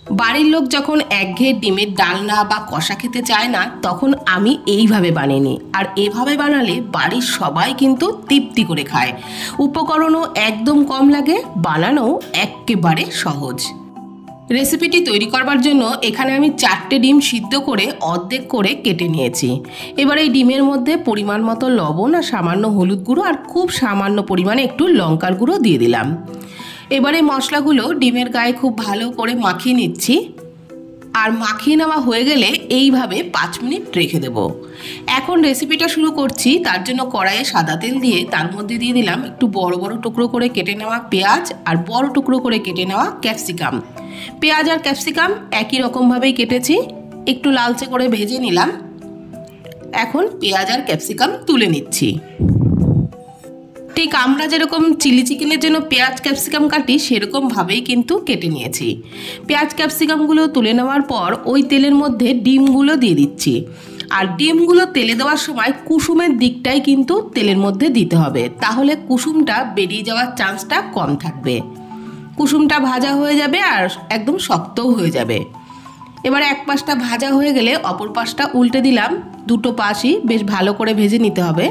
বাড়ির লোক যখন একঘেয়ে ডিমের ডালনা বা কষা খেতে চায় না, তখন আমি এইভাবে বানিয়ে নিই। আর এভাবে বানালে বাড়ির সবাই কিন্তু তৃপ্তি করে খায়। উপকরণও একদম কম লাগে, বানানোও একেবারে সহজ। রেসিপিটি তৈরি করবার জন্য এখানে আমি 4টে ডিম সিদ্ধ করে অর্ধেক করে কেটে নিয়েছি। এবার এই ডিমের মধ্যে পরিমাণ মতো লবণ আর সামান্য হলুদ গুঁড়ো আর খুব সামান্য পরিমাণে একটু লঙ্কার গুঁড়ো দিয়ে দিলাম। এবারে মশলাগুলো ডিমের গায়ে খুব ভালো করে মাখিয়ে নিচ্ছি। আর মাখিয়ে নেওয়া হয়ে গেলে এইভাবে 5 মিনিট রেখে দেব। এখন রেসিপিটা শুরু করছি। তার জন্য কড়াইয়ে সাদা তেল দিয়ে তার মধ্যে দিয়ে দিলাম একটু বড় বড় টুকরো করে কেটে নেওয়া পেঁয়াজ আর বড় টুকরো করে কেটে নেওয়া ক্যাপসিকাম। পেঁয়াজ আর ক্যাপসিকাম একই রকমভাবেই কেটেছি, একটু লালচে করে ভেজে নিলাম। এখন পেঁয়াজ আর ক্যাপসিকাম তুলে নিচ্ছি। ঠিক আমরা যেরকম চিলি চিকেনের জন্য পেঁয়াজ ক্যাপসিকাম কাটি সেরকমভাবেই কিন্তু কেটে নিয়েছি। পেঁয়াজ ক্যাপসিকামগুলো তুলে নেওয়ার পর ওই তেলের মধ্যে ডিমগুলো দিয়ে দিচ্ছি। আর ডিমগুলো তেলে দেওয়ার সময় কুসুমের দিকটাই কিন্তু তেলের মধ্যে দিতে হবে, তাহলে কুসুমটা বেরিয়ে যাওয়ার চান্সটা কম থাকবে। কুসুমটা ভাজা হয়ে যাবে আর একদম শক্তও হয়ে যাবে। এবার এক পাশটা ভাজা হয়ে গেলে অপর পাশটা উল্টে দিলাম। দুটো পাশই বেশ ভালো করে ভেজে নিতে হবে।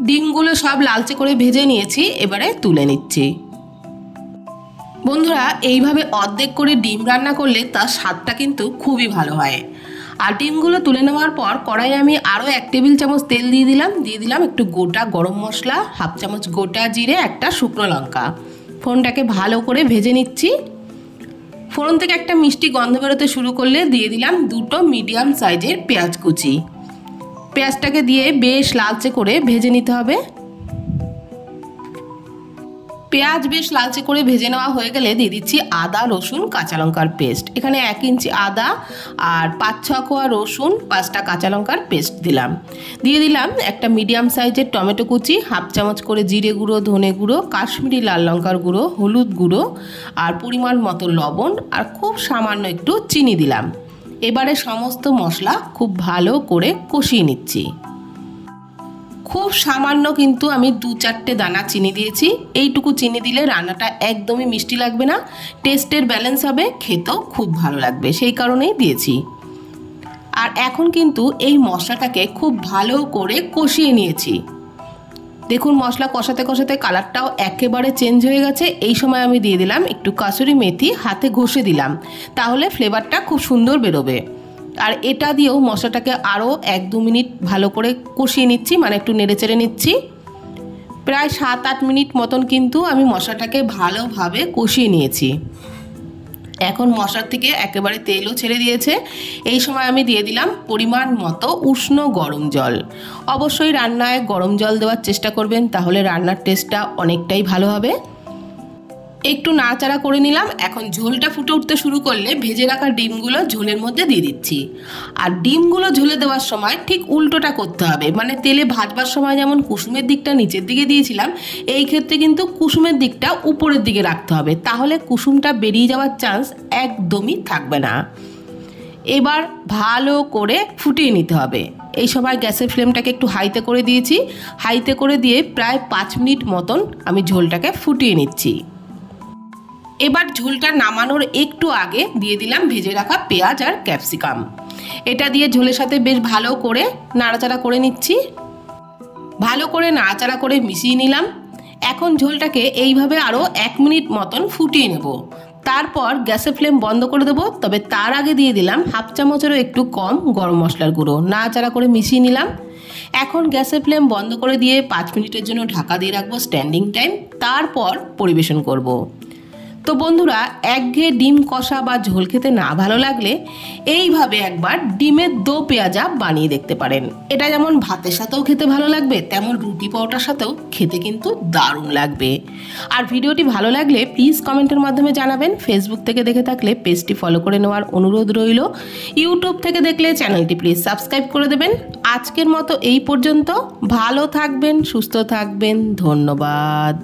ডিমগুলো সব লালচে করে ভেজে নিয়েছি, এবারে তুলে নিচ্ছি। বন্ধুরা, এইভাবে অর্ধেক করে ডিম রান্না করলে তার স্বাদটা কিন্তু খুবই ভালো হয়। আর ডিমগুলো তুলে নেওয়ার পর কড়াইয়ে আমি আরও 1 টেবিল চামচ তেল দিয়ে দিলাম একটু গোটা গরম মশলা, হাফ চামচ গোটা জিরে, একটা শুকনো লঙ্কা। ফোড়নটাকে ভালো করে ভেজে নিচ্ছি। ফোড়ন থেকে একটা মিষ্টি গন্ধ বেরোতে শুরু করলে দিয়ে দিলাম 2টো মিডিয়াম সাইজের পেঁয়াজ কুচি। পেঁয়াজটাকে দিয়ে বেশ লালচে করে ভেজে নিতে হবে। পেঁয়াজ বেশ লালচে করে ভেজে নেওয়া হয়ে গেলে দিয়ে দিচ্ছি আদা রসুন কাঁচা লঙ্কার পেস্ট। এখানে 1 ইঞ্চি আদা আর 5-6 কোয়া রসুন, 5টা কাঁচা লঙ্কার পেস্ট দিলাম। দিয়ে দিলাম একটা মিডিয়াম সাইজের টমেটো কুচি, হাফ চামচ করে জিরে গুঁড়ো, ধনে গুঁড়ো, কাশ্মীরি লাল লঙ্কার গুঁড়ো, হলুদ গুঁড়ো আর পরিমাণ মতো লবণ আর খুব সামান্য একটু চিনি দিলাম। এবারে সমস্ত মশলা খুব ভালো করে কষিয়ে নিচ্ছি। খুব সামান্য কিন্তু আমি 2-4টে দানা চিনি দিয়েছি। এইটুকু চিনি দিলে রান্নাটা একদমই মিষ্টি লাগবে না, টেস্টের ব্যালেন্স হবে, খেতেও খুব ভালো লাগবে, সেই কারণেই দিয়েছি। আর এখন কিন্তু এই মশলাটাকে খুব ভালো করে কষিয়ে নিয়েছি। দেখুন মশলা কষাতে কষাতে কালারটাও একেবারে চেঞ্জ হয়ে গেছে। এই সময় আমি দিয়ে দিলাম একটু কাসুরি মেথি, হাতে ঘষে দিলাম, তাহলে ফ্লেভারটা খুব সুন্দর বেরোবে। আর এটা দিয়েও মশলাটাকে আরও 1-2 মিনিট ভালো করে কষিয়ে নিচ্ছি, মানে একটু নেড়েচেড়ে নিচ্ছি। প্রায় 7-8 মিনিট মতন কিন্তু আমি মশলাটাকে ভালোভাবে কষিয়ে নিয়েছি। এখন মশলা থেকে একেবারে তেলও ছেড়ে দিয়েছে। এই সময় আমি দিয়ে দিলাম পরিমাণ মতো উষ্ণ গরম জল। অবশ্যই রান্নায় গরম জল দেওয়ার চেষ্টা করবেন, তাহলে রান্নার টেস্টটা অনেকটাই ভালো হবে। একটু নাড়াচাড়া করে নিলাম। এখন ঝোলটা ফুটে উঠতে শুরু করলে ভেজে রাখা ডিমগুলো ঝোলের মধ্যে দিয়ে দিচ্ছি। আর ডিমগুলো ঝোলে দেওয়ার সময় ঠিক উল্টোটা করতে হবে, মানে তেলে ভাজবার সময় যেমন কুসুমের দিকটা নিচের দিকে দিয়েছিলাম, এই ক্ষেত্রে কিন্তু কুসুমের দিকটা উপরের দিকে রাখতে হবে, তাহলে কুসুমটা বেরিয়ে যাওয়ার চান্স একদমই থাকবে না। এবার ভালো করে ফুটিয়ে নিতে হবে। এই সময় গ্যাসের ফ্লেমটাকে একটু হাইতে করে দিয়েছি। হাইতে করে দিয়ে প্রায় 5 মিনিট মতন আমি ঝোলটাকে ফুটিয়ে নিচ্ছি। এবার ঝোলটা নামানোর একটু আগে দিয়ে দিলাম ভেজে রাখা পেঁয়াজ আর ক্যাপসিকাম। এটা দিয়ে ঝোলের সাথে বেশ ভালো করে নাড়াচাড়া করে নিচ্ছি। ভালো করে নাড়াচাড়া করে মিশিয়ে নিলাম। এখন ঝোলটাকে এইভাবে আরও 1 মিনিট মতন ফুটিয়ে নেব। তারপর গ্যাসের ফ্লেম বন্ধ করে দেবো। তবে তার আগে দিয়ে দিলাম হাফ চামচেরও একটু কম গরম মশলার গুঁড়ো। নাড়াচাড়া করে মিশিয়ে নিলাম। এখন গ্যাসের ফ্লেম বন্ধ করে দিয়ে 5 মিনিটের জন্য ঢাকা দিয়ে রাখবো স্ট্যান্ডিং টাইম। তারপর পরিবেশন করব। তো বন্ধুরা, একঘেয়ে ডিম কষা বা ঝোল খেতে না ভালো লাগলে এইভাবে একবার ডিমের দো পেঁয়াজা বানিয়ে দেখতে পারেন। এটা যেমন ভাতের সাথেও খেতে ভালো লাগবে, তেমন রুটি পরোটার সাথেও খেতে কিন্তু দারুণ লাগবে। আর ভিডিওটি ভালো লাগলে প্লিজ কমেন্টের মাধ্যমে জানাবেন। ফেসবুক থেকে দেখে থাকলে পেজটি ফলো করে নেওয়ার অনুরোধ রইল। ইউটিউব থেকে দেখলে চ্যানেলটি প্লিজ সাবস্ক্রাইব করে দেবেন। আজকের মতো এই পর্যন্ত। ভালো থাকবেন, সুস্থ থাকবেন, ধন্যবাদ।